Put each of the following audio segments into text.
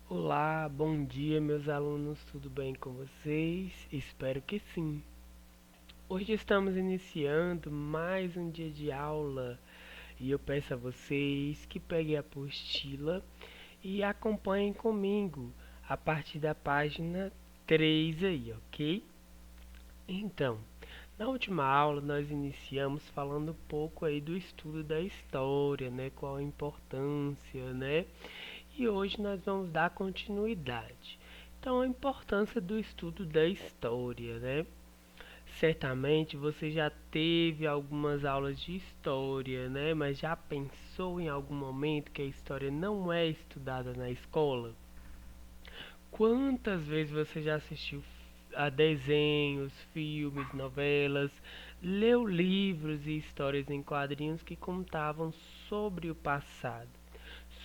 Olá, bom dia, meus alunos, tudo bem com vocês? Espero que sim. Hoje estamos iniciando mais um dia de aula e eu peço a vocês que peguem a apostila e acompanhem comigo a partir da página 3 aí, ok? Então, na última aula nós iniciamos falando um pouco aí do estudo da história, né? Qual a importância, né? E hoje nós vamos dar continuidade. Então, a importância do estudo da história, né? Certamente você já teve algumas aulas de história, né? Mas já pensou em algum momento que a história não é estudada na escola? Quantas vezes você já assistiu a desenhos, filmes, novelas, leu livros e histórias em quadrinhos que contavam sobre o passado,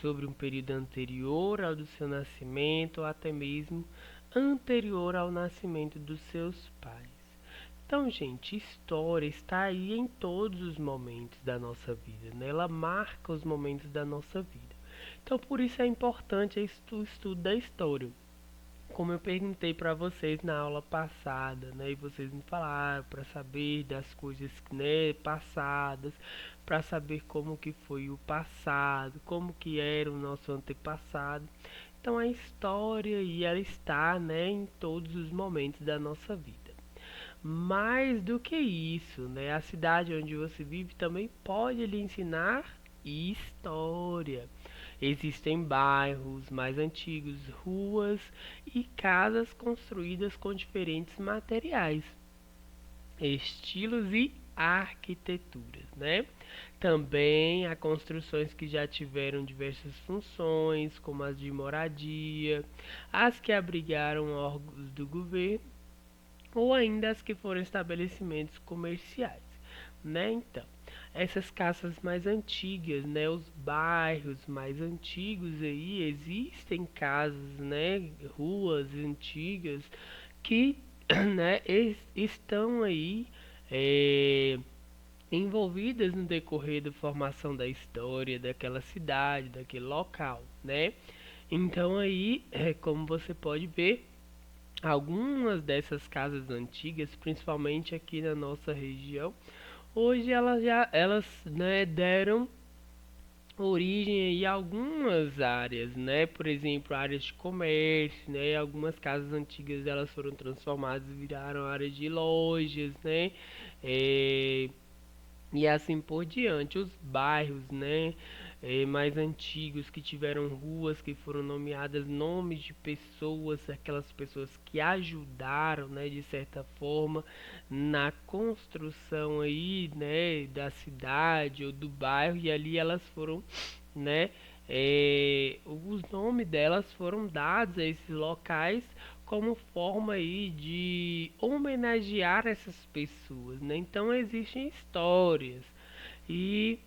sobre um período anterior ao do seu nascimento ou até mesmo anterior ao nascimento dos seus pais? Então, gente, história está aí em todos os momentos da nossa vida, né? Ela marca os momentos da nossa vida. Então, por isso é importante o estudo da história. Como eu perguntei para vocês na aula passada, né, e vocês me falaram para saber das coisas, né, passadas, para saber como que foi o passado, como que era o nosso antepassado. Então a história e ela está, né, em todos os momentos da nossa vida. Mais do que isso, né, a cidade onde você vive também pode lhe ensinar história. Existem bairros mais antigos, ruas e casas construídas com diferentes materiais, estilos e arquiteturas, né? Também há construções que já tiveram diversas funções, como as de moradia, as que abrigaram órgãos do governo ou ainda as que foram estabelecimentos comerciais, né? Então, essas casas mais antigas, né, os bairros mais antigos aí existem casas, né, ruas antigas que, né, estão aí é, envolvidas no decorrer da formação da história daquela cidade, daquele local, né? Então aí, como você pode ver, algumas dessas casas antigas, principalmente aqui na nossa região, hoje elas, né, deram origem aí a algumas áreas, né? Por exemplo, áreas de comércio, né? Algumas casas antigas elas foram transformadas e viraram áreas de lojas, né? É, e assim por diante. Os bairros, né, mais antigos que tiveram ruas que foram nomeadas nomes de pessoas, aquelas pessoas que ajudaram, né, de certa forma na construção aí, né, da cidade ou do bairro e ali elas foram, né, os nomes delas foram dados a esses locais como forma aí de homenagear essas pessoas, né? Então existem histórias e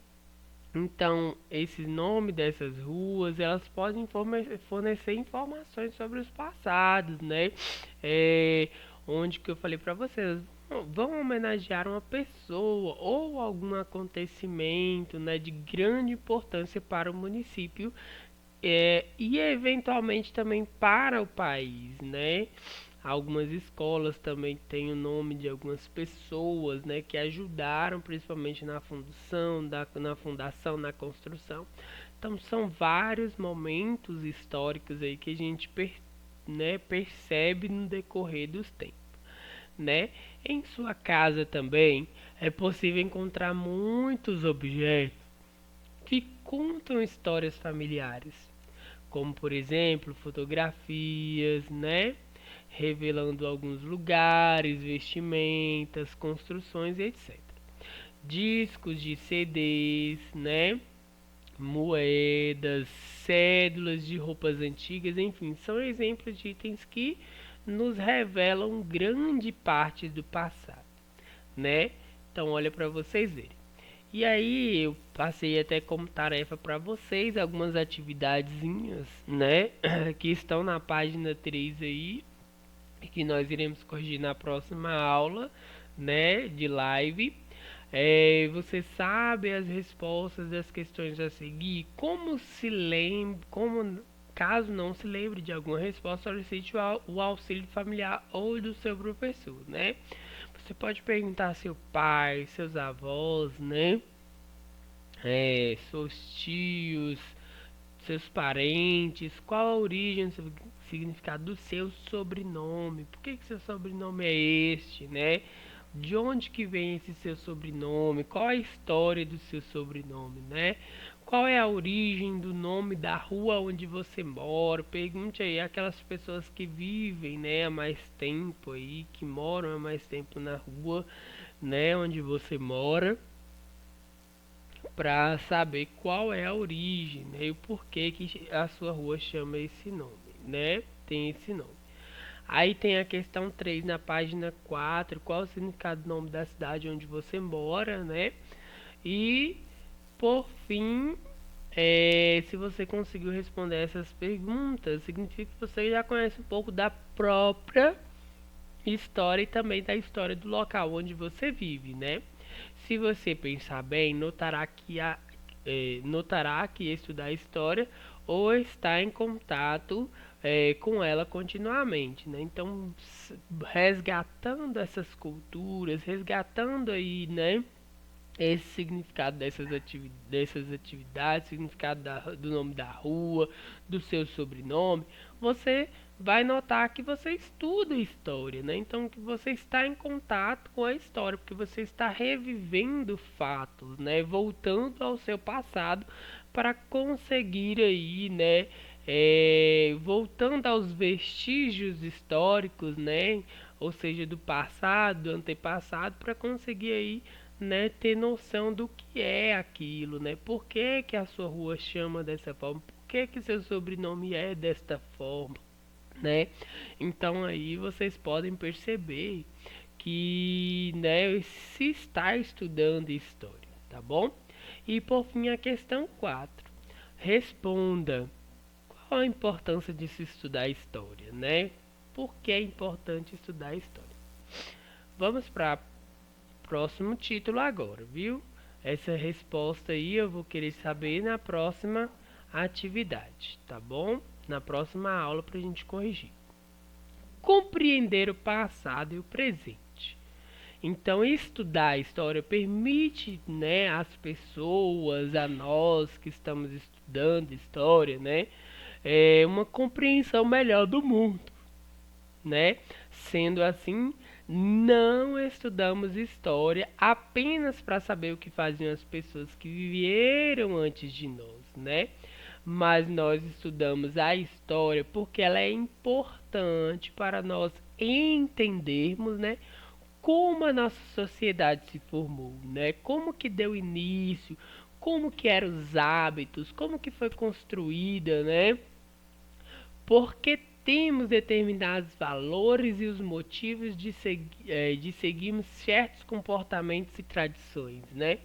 então esse nome dessas ruas elas podem fornecer informações sobre os passados, né? É, onde que eu falei para vocês vão homenagear uma pessoa ou algum acontecimento, né, de grande importância para o município e eventualmente também para o país, né? Algumas escolas também têm o nome de algumas pessoas, né, que ajudaram principalmente na fundação, na construção. Então são vários momentos históricos aí que a gente né, percebe no decorrer dos tempos, né? Em sua casa também é possível encontrar muitos objetos que contam histórias familiares, como por exemplo fotografias, né? Revelando alguns lugares, vestimentas, construções, etc. Discos de CDs, né? Moedas, cédulas de roupas antigas, enfim, são exemplos de itens que nos revelam grande parte do passado, né? Então olha para vocês verem. E aí eu passei até como tarefa para vocês algumas atividadezinhas, né, que estão na página 3 aí, que nós iremos corrigir na próxima aula, né, de live. Você sabe as respostas das questões a seguir? Como se lembra, como Caso não se lembre de alguma resposta, solicite o auxílio familiar ou do seu professor, né? Você pode perguntar a seu pai, seus avós, né? Seus tios, seus parentes, qual a origem, o significado do seu sobrenome, por que seu sobrenome é este, né? De onde que vem esse seu sobrenome, qual a história do seu sobrenome, né? Qual é a origem do nome da rua onde você mora? Pergunte aí aquelas pessoas que vivem, né, há mais tempo aí, que moram há mais tempo na rua, né, onde você mora, para saber qual é a origem, né, e o porquê que a sua rua chama esse nome, né? Tem esse nome. Aí tem a questão 3 na página 4, qual o significado do nome da cidade onde você mora, né? E por fim, se você conseguiu responder essas perguntas, significa que você já conhece um pouco da própria história e também da história do local onde você vive, né? Se você pensar bem, notará que estudar história ou está em contato com ela continuamente, né? Então, resgatando essas culturas, resgatando aí, né? Esse significado dessas atividades, significado do nome da rua, do seu sobrenome, você vai notar que você estuda história, né? Então que você está em contato com a história, porque você está revivendo fatos, né? Voltando ao seu passado para conseguir aí, né? Voltando aos vestígios históricos, né? Ou seja, do passado, do antepassado, para conseguir aí, né, ter noção do que é aquilo, né? Por que que a sua rua chama dessa forma? Por que que seu sobrenome é desta forma, né? Então aí vocês podem perceber que, né, se está estudando história, tá bom? E por fim a questão 4. Responda: qual a importância de se estudar história, né? Por que é importante estudar história? Vamos para próximo título agora, viu? Essa resposta aí eu vou querer saber na próxima atividade, tá bom? Na próxima aula para a gente corrigir. Compreender o passado e o presente. Então, estudar a história permite, né, às pessoas, a nós que estamos estudando história, né, uma compreensão melhor do mundo, né? Sendo assim, não estudamos história apenas para saber o que faziam as pessoas que viveram antes de nós, né? Mas nós estudamos a história porque ela é importante para nós entendermos, né, como a nossa sociedade se formou, né? Como que deu início, como que eram os hábitos, como que foi construída, né? Porque temos determinados valores e os motivos de seguirmos certos comportamentos e tradições, né?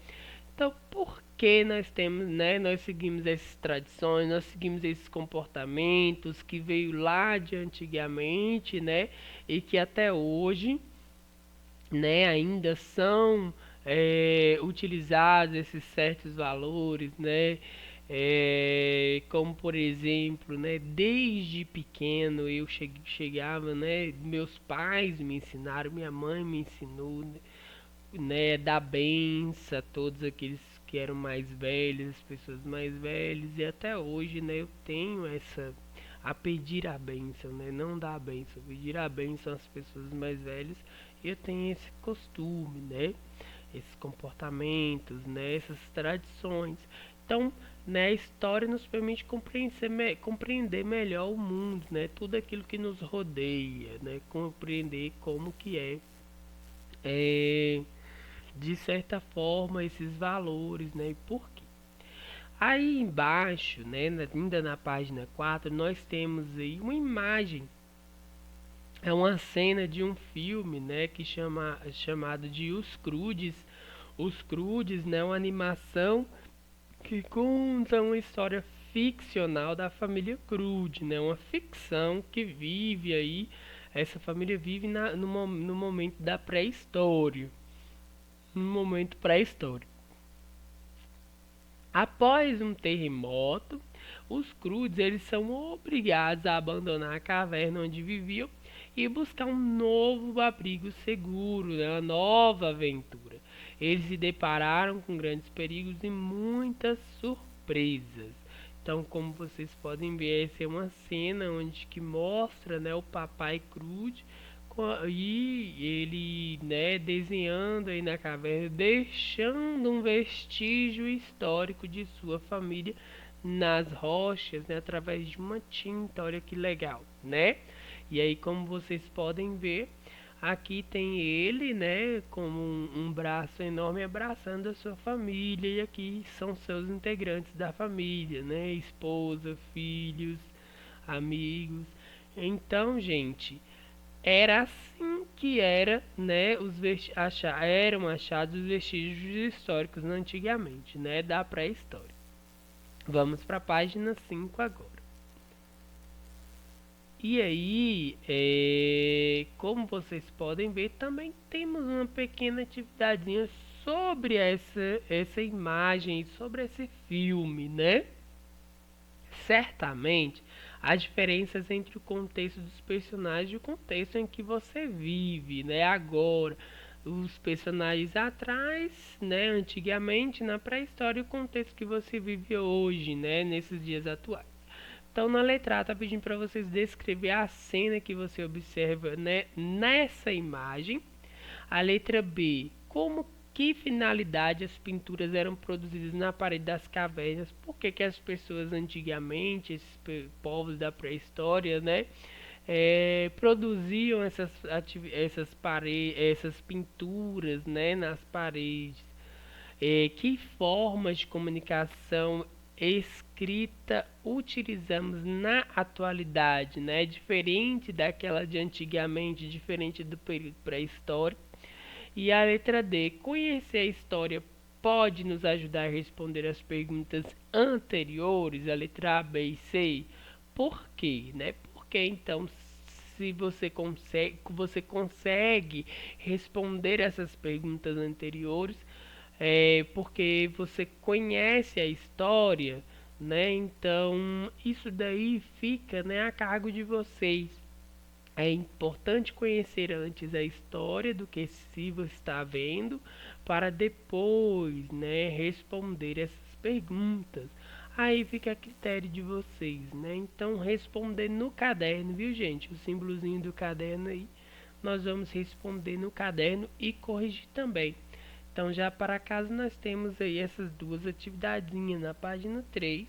Então, por que nós temos, né? Nós seguimos essas tradições, nós seguimos esses comportamentos que veio lá de antigamente, né? E que até hoje, né? Ainda são utilizados esses certos valores, né? Como por exemplo, né, desde pequeno eu chegava, né, meus pais me ensinaram, minha mãe me ensinou, né, dar benção a todos aqueles que eram mais velhos, as pessoas mais velhas, e até hoje, né, eu tenho essa a pedir a bênção, né, não dar a bênção, pedir a bênção às pessoas mais velhas. Eu tenho esse costume, né, esses comportamentos, né, essas tradições. Então, né, a história nos permite compreender melhor o mundo, né, tudo aquilo que nos rodeia, né, compreender como que é de certa forma esses valores, né, e por quê. Aí embaixo, né, ainda na página 4, nós temos aí uma imagem, é uma cena de um filme, né, chamado de Os Crudes. Os Crudes, né, uma animação que conta uma história ficcional da família Crude, né? Uma ficção que vive aí, essa família vive no momento da pré-história, no momento pré-histórico. Após um terremoto, os Croods, eles são obrigados a abandonar a caverna onde viviam e buscar um novo abrigo seguro, né? Uma nova aventura. Eles se depararam com grandes perigos e muitas surpresas. Então, como vocês podem ver, essa é uma cena onde que mostra, né, o Papai Crude e ele, né, desenhando aí na caverna, deixando um vestígio histórico de sua família nas rochas, né, através de uma tinta. Olha que legal, né? E aí, como vocês podem ver, aqui tem ele, né, com um braço enorme abraçando a sua família, e aqui são seus integrantes da família, né, esposa, filhos, amigos. Então, gente, era assim que era, né, eram achados os vestígios históricos antigamente, né, da pré-história. Vamos para a página 5 agora. E aí, como vocês podem ver, também temos uma pequena atividadezinha sobre essa imagem, sobre esse filme, né? Certamente, há diferenças entre o contexto dos personagens e o contexto em que você vive, né? Agora, os personagens atrás, né? Antigamente, na pré-história, e o contexto que você vive hoje, né? Nesses dias atuais. Então, na letra A, tá pedindo para vocês descrever a cena que você observa, né, nessa imagem. A letra B, como que finalidade as pinturas eram produzidas na parede das cavernas? Por que que as pessoas antigamente, esses povos da pré-história, né, produziam essas pinturas, né, nas paredes? Que formas de comunicação escrita utilizamos na atualidade, né? Diferente daquela de antigamente, diferente do período pré-histórico. E a letra D, conhecer a história pode nos ajudar a responder as perguntas anteriores, a letra A, B e C. Por quê, né? Porque então, se você consegue responder essas perguntas anteriores, porque você conhece a história, né? Então isso daí fica, né, a cargo de vocês. É importante conhecer antes a história do que se você está vendo, para depois, né, responder essas perguntas. Aí fica a critério de vocês, né? Então responder no caderno, viu, gente? O símbolozinho do caderno aí, nós vamos responder no caderno e corrigir também. Então, já para casa, nós temos aí essas duas atividadezinhas na página 3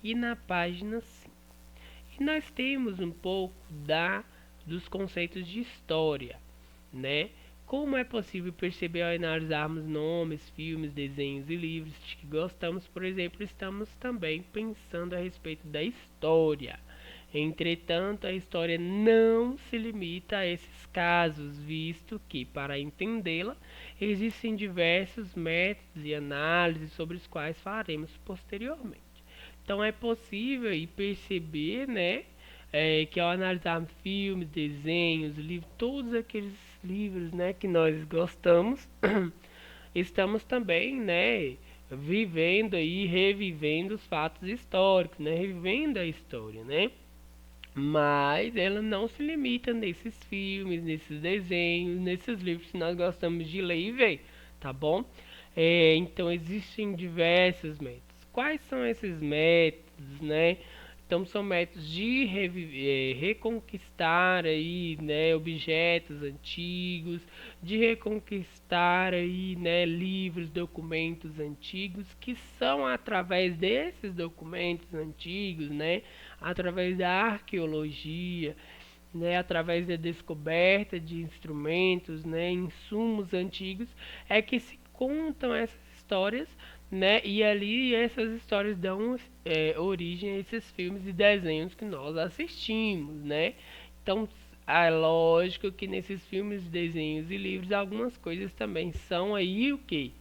e na página 5. E nós temos um pouco dos conceitos de história, né? Como é possível perceber ao analisarmos nomes, filmes, desenhos e livros de que gostamos, por exemplo, estamos também pensando a respeito da história. Entretanto, a história não se limita a esses casos, visto que, para entendê-la, existem diversos métodos e análises sobre os quais falaremos posteriormente. Então, é possível perceber, né, que ao analisar filmes, desenhos, livros, todos aqueles livros, né, que nós gostamos, estamos também, né, vivendo e revivendo os fatos históricos, né, revivendo a história, né? Mas ela não se limita nesses filmes, nesses desenhos, nesses livros que nós gostamos de ler e ver, tá bom? Então existem diversos métodos. Quais são esses métodos, né? Então são métodos de reconquistar aí, né, objetos antigos, de reconquistar aí, né, livros, documentos antigos, que são através desses documentos antigos, né, através da arqueologia, né, através da descoberta de instrumentos, né, insumos antigos, é que se contam essas histórias, né, e ali essas histórias dão origem a esses filmes e desenhos que nós assistimos, né. Então é lógico que nesses filmes, desenhos e livros algumas coisas também são aí o que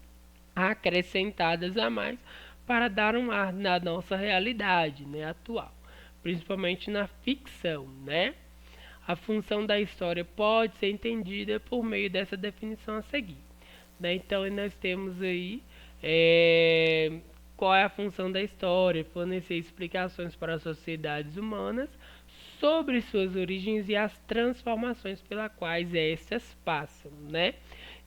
acrescentadas a mais para dar um ar na nossa realidade, né, atual, principalmente na ficção, né? A função da história pode ser entendida por meio dessa definição a seguir, né? Então nós temos aí qual é a função da história, fornecer explicações para as sociedades humanas sobre suas origens e as transformações pelas quais estas passam, né?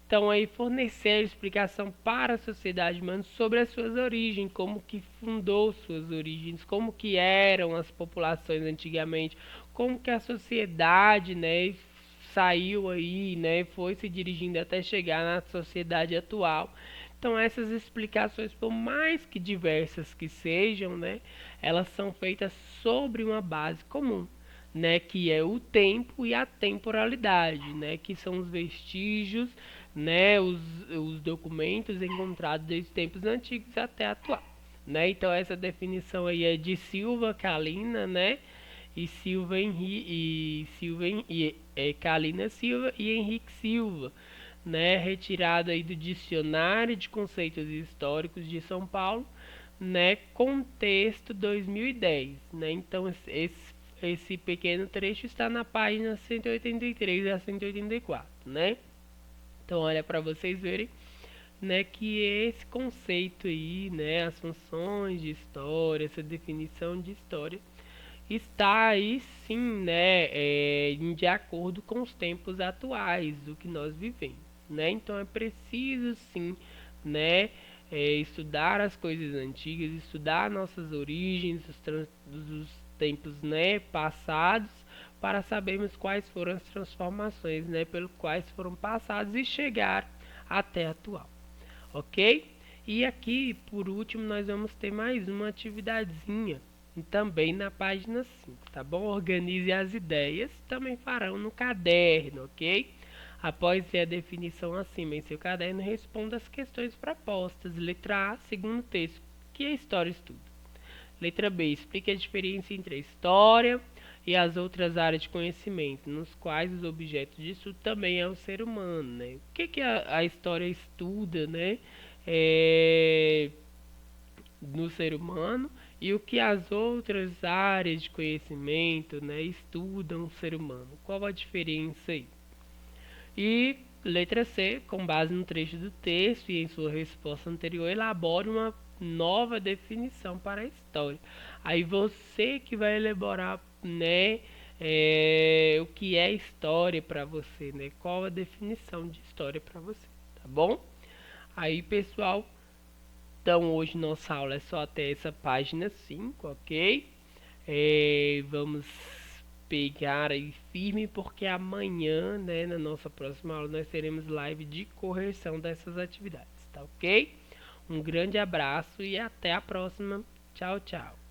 Então aí fornecer explicação para a sociedade humana sobre as suas origens, como que fundou suas origens, como que eram as populações antigamente, como que a sociedade, né, saiu aí, né, foi se dirigindo até chegar na sociedade atual. Então essas explicações, por mais que diversas que sejam, né, elas são feitas sobre uma base comum, né, que é o tempo e a temporalidade, né, que são os vestígios, né, os documentos encontrados desde tempos antigos até atual, né? Então essa definição aí é de Silva Kalina, né? E Silva Henrique Kalina Silva e Henrique Silva, né? Retirado aí do Dicionário de Conceitos Históricos de São Paulo, né? Contexto 2010, né? Então esse pequeno trecho está na página 183 a 184, né? Então olha para vocês verem, né, que esse conceito aí, né, as funções de história, essa definição de história está aí sim, né, de acordo com os tempos atuais do que nós vivemos, né? Então é preciso sim, né, estudar as coisas antigas, estudar nossas origens, dos tempos, né, passados, para sabermos quais foram as transformações, né, pelos quais foram passados e chegar até a atual, ok? E aqui, por último, nós vamos ter mais uma atividadezinha também na página 5, tá bom? Organize as ideias, também farão no caderno, ok? Após ter a definição acima em seu caderno, responda as questões propostas. Letra A, segundo texto, que a história estuda. Letra B, explique a diferença entre a história e as outras áreas de conhecimento, nos quais os objetos de estudo também é o ser humano, né? O que a história estuda, né? No ser humano, e o que as outras áreas de conhecimento, né, estudam o ser humano. Qual a diferença aí? E letra C, com base no trecho do texto e em sua resposta anterior, elabore uma nova definição para a história. Aí você que vai elaborar, né, o que é história para você, né? Qual a definição de história para você, tá bom? Aí, pessoal, então hoje nossa aula é só até essa página 5, ok? Vamos pegar aí firme porque amanhã, né, na nossa próxima aula, nós teremos live de correção dessas atividades, tá ok? Um grande abraço e até a próxima. Tchau, tchau.